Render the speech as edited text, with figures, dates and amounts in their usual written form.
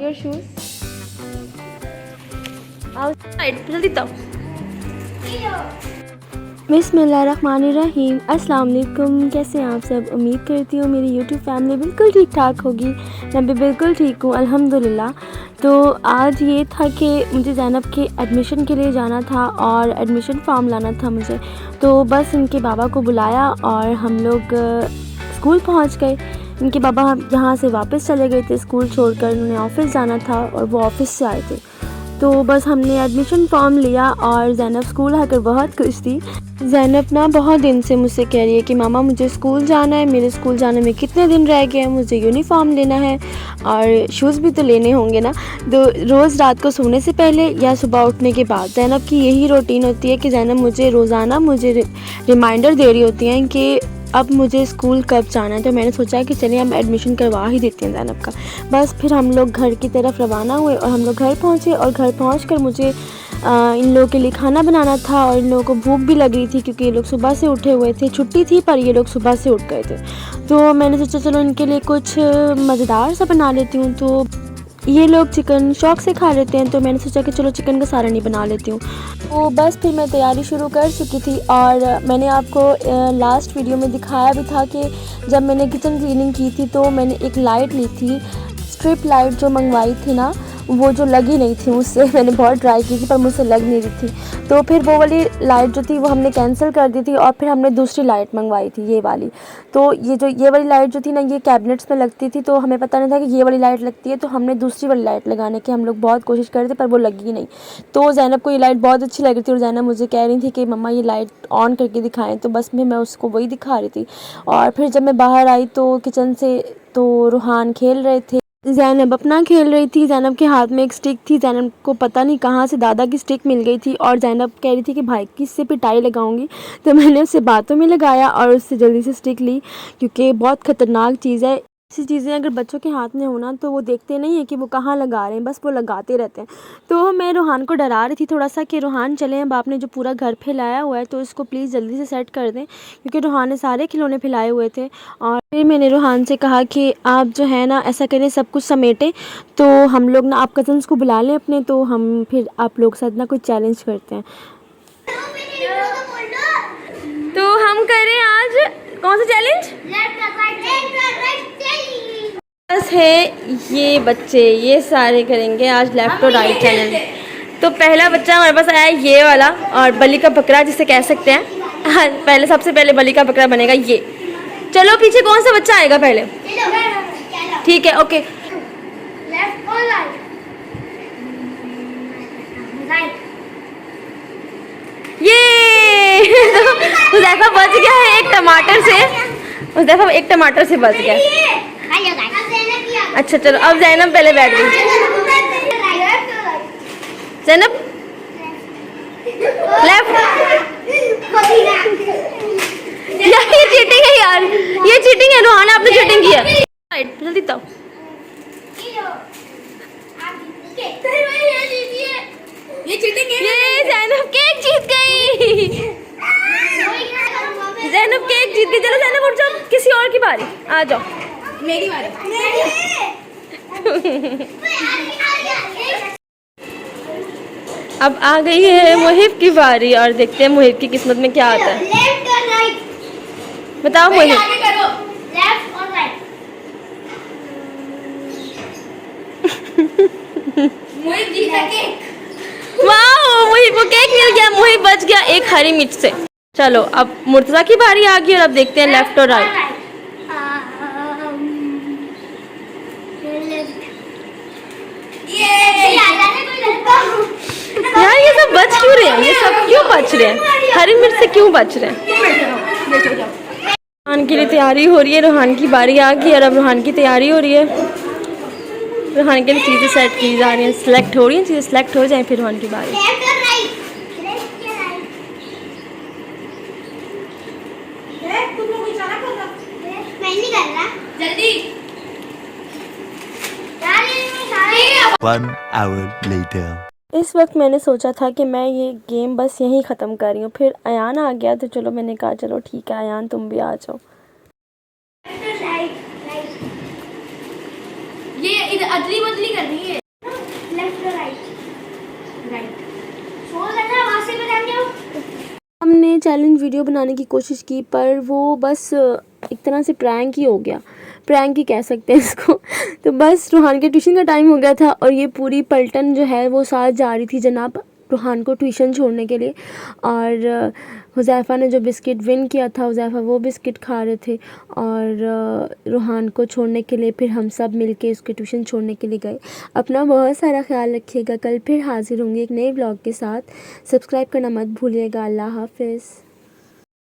Your shoes. आओ side जल्दी तो। बिस्मिल्लाहिर्रहमानिर्रहीम। अस्सलाम वालेकुम। कैसे हैं आप सब? उम्मीद करती हूँ मेरी यूट्यूब फैमिली बिल्कुल ठीक ठाक होगी। मैं भी बिल्कुल ठीक हूँ अल्हम्दुलिल्लाह। तो आज ये था कि मुझे ज़ैनब के एडमिशन के लिए जाना था और एडमिशन फॉर्म लाना था मुझे। तो बस इनके बाबा को बुलाया और हम लोग स्कूल पहुँच गए। इनके बाबा यहाँ से वापस चले गए थे स्कूल छोड़कर, उन्हें ऑफ़िस जाना था और वो ऑफ़िस से आए थे। तो बस हमने एडमिशन फॉर्म लिया और ज़ैनब स्कूल आकर बहुत खुश थी। ज़ैनब ना बहुत दिन से मुझसे कह रही है कि मामा मुझे स्कूल जाना है, मेरे स्कूल जाने में कितने दिन रह गए हैं, मुझे यूनिफॉर्म लेना है और शूज़ भी तो लेने होंगे ना। तो रोज़ रात को सोने से पहले या सुबह उठने के बाद ज़ैनब की यही रूटीन होती है कि ज़ैनब मुझे रोज़ाना रिमाइंडर दे रही होती हैं कि अब मुझे स्कूल कब जाना है। तो मैंने सोचा कि चलिए हम एडमिशन करवा ही देते हैं ज़ैनब का। बस फिर हम लोग घर की तरफ रवाना हुए और हम लोग घर पहुँचे और घर पहुँचकर मुझे इन लोगों के लिए खाना बनाना था और इन लोगों को भूख भी लग रही थी क्योंकि ये लोग सुबह से उठे हुए थे। छुट्टी थी पर ये लोग सुबह से उठ गए थे। तो मैंने सोचा चलो इनके लिए कुछ मज़ेदार सा बना लेती हूँ। तो ये लोग चिकन शौक़ से खा लेते हैं, तो मैंने सोचा कि चलो चिकन का सारनी बना लेती हूँ। तो बस फिर मैं तैयारी शुरू कर चुकी थी और मैंने आपको लास्ट वीडियो में दिखाया भी था कि जब मैंने किचन क्लीनिंग की थी तो मैंने एक लाइट ली थी, स्ट्रिप लाइट जो मंगवाई थी ना, वो जो लगी नहीं थी मुझसे। मैंने बहुत ट्राई की थी पर मुझसे लग नहीं रही थी। तो फिर वो वाली लाइट जो थी वो हमने कैंसिल कर दी थी और फिर हमने दूसरी लाइट मंगवाई थी, ये वाली। तो ये वाली लाइट जो थी ना, ये कैबिनेट्स में लगती थी, तो हमें पता नहीं था कि ये वाली लाइट लगती है। तो हमने दूसरी वाली लाइट लगाने की हम लोग बहुत कोशिश कर रहे थे पर वो लगी नहीं। तो ज़ैनब को ये लाइट बहुत अच्छी लग रही थी और ज़ैनब मुझे कह रही थी कि मम्मा ये लाइट ऑन करके दिखाएँ। तो बस मैं उसको वही दिखा रही थी। और फिर जब मैं बाहर आई तो किचन से तो रूहान खेल रहे थे, ज़ैनब अपना खेल रही थी। ज़ैनब के हाथ में एक स्टिक थी, ज़ैनब को पता नहीं कहाँ से दादा की स्टिक मिल गई थी और ज़ैनब कह रही थी कि भाई की इससे पिटाई लगाऊंगी। तो मैंने उससे बातों में लगाया और उससे जल्दी से स्टिक ली क्योंकि बहुत ख़तरनाक चीज़ है। ऐसी चीज़ें अगर बच्चों के हाथ में होना तो वो देखते नहीं है कि वो कहाँ लगा रहे हैं, बस वो लगाते रहते हैं। तो मैं रूहान को डरा रही थी थोड़ा सा कि रूहान चलें, अब आपने जो पूरा घर फैलाया हुआ है तो इसको प्लीज़ जल्दी से सेट कर दें, क्योंकि रूहान ने सारे खिलौने फैलाए हुए थे। और फिर मैंने रूहान से कहा कि आप जो है ना ऐसा करें, सब कुछ समेटें, तो हम लोग ना आप कज़न्स को बुला लें अपने, तो हम फिर आप लोग साथ ना कुछ चैलेंज करते हैं। तो हम करें आज कौन सा चैलेंज? बस है ये बच्चे ये सारे करेंगे आज लेफ्ट और राइट चैलेंज। तो पहला बच्चा हमारे पास आया है ये वाला, और बलि का बकरा जिसे कह सकते हैं। हाँ, पहले सबसे पहले बलि का बकरा बनेगा ये। चलो पीछे कौन सा बच्चा आएगा पहले? ठीक है, ओके। ये हुज़ैफा बच गया है एक टमाटर से, हुज़ैफा एक टमाटर से बच गया। अच्छा चलो, अब ज़ैनब पहले बैठ गई। ज़ैनब लेफ्ट। यार ये चीटिंग है यार, ये चीटिंग है। रूहान आपने चीटिंग की है। राइट जल्दी तो। ये चीटिंग है। ये ज़ैनब केक जीत गई। ज़ैनब केक जीत गई। चलो ज़ैनब उठ जाओ, किसी और की बारी, आ जाओ। मेरी बारी। अब आ गई है मुहिब की बारी और देखते हैं मुहिब की किस्मत में क्या आता है। बताओ मुहिब। मुहिब जीता केक। वाह, मुहिब को केक मिल गया, मुहिब बच गया एक हरी मिर्च से। चलो अब मुर्तज़ा की बारी आ गई और अब देखते हैं लेफ्ट और राइट। यार ये सब बच क्यों रहे हैं? ये सब क्यों बच रहे हैं? हरी मिर्च से क्यों बच रहे हैं? रूहान के लिए तैयारी हो रही है। रूहान की बारी आ गई और अब रूहान की तैयारी हो रही है। रूहान के लिए चीज़ें सेट की जा रही हैं, सिलेक्ट हो रही हैं, चीज़ें सिलेक्ट हो जाएं फिर रूहान की बारी। One hour later. इस वक्त मैंने सोचा था कि मैं ये गेम बस यहीं ख़त्म कर रही हूँ, फिर अयान आ गया तो चलो मैंने कहा चलो ठीक है अयान तुम भी आ जाओ। ये इधर अदली बदली करनी है। चैलेंज वीडियो बनाने की कोशिश की, पर वो बस एक तरह से प्रैंक ही हो गया, प्रैंक ही कह सकते हैं इसको। तो बस रूहान के ट्यूशन का टाइम हो गया था और ये पूरी पलटन जो है वो साथ जा रही थी जनाब रूहान को ट्यूशन छोड़ने के लिए। और हुज़ैफ़ा ने जो बिस्किट विन किया था, हुज़ैफ़ा वो बिस्किट खा रहे थे और रूहान को छोड़ने के लिए फिर हम सब मिलके उसके ट्यूशन छोड़ने के लिए गए। अपना बहुत सारा ख्याल रखिएगा। कल फिर हाज़िर होंगे एक नए व्लॉग के साथ। सब्सक्राइब करना मत भूलिएगा। अल्लाह हाफ़िज़।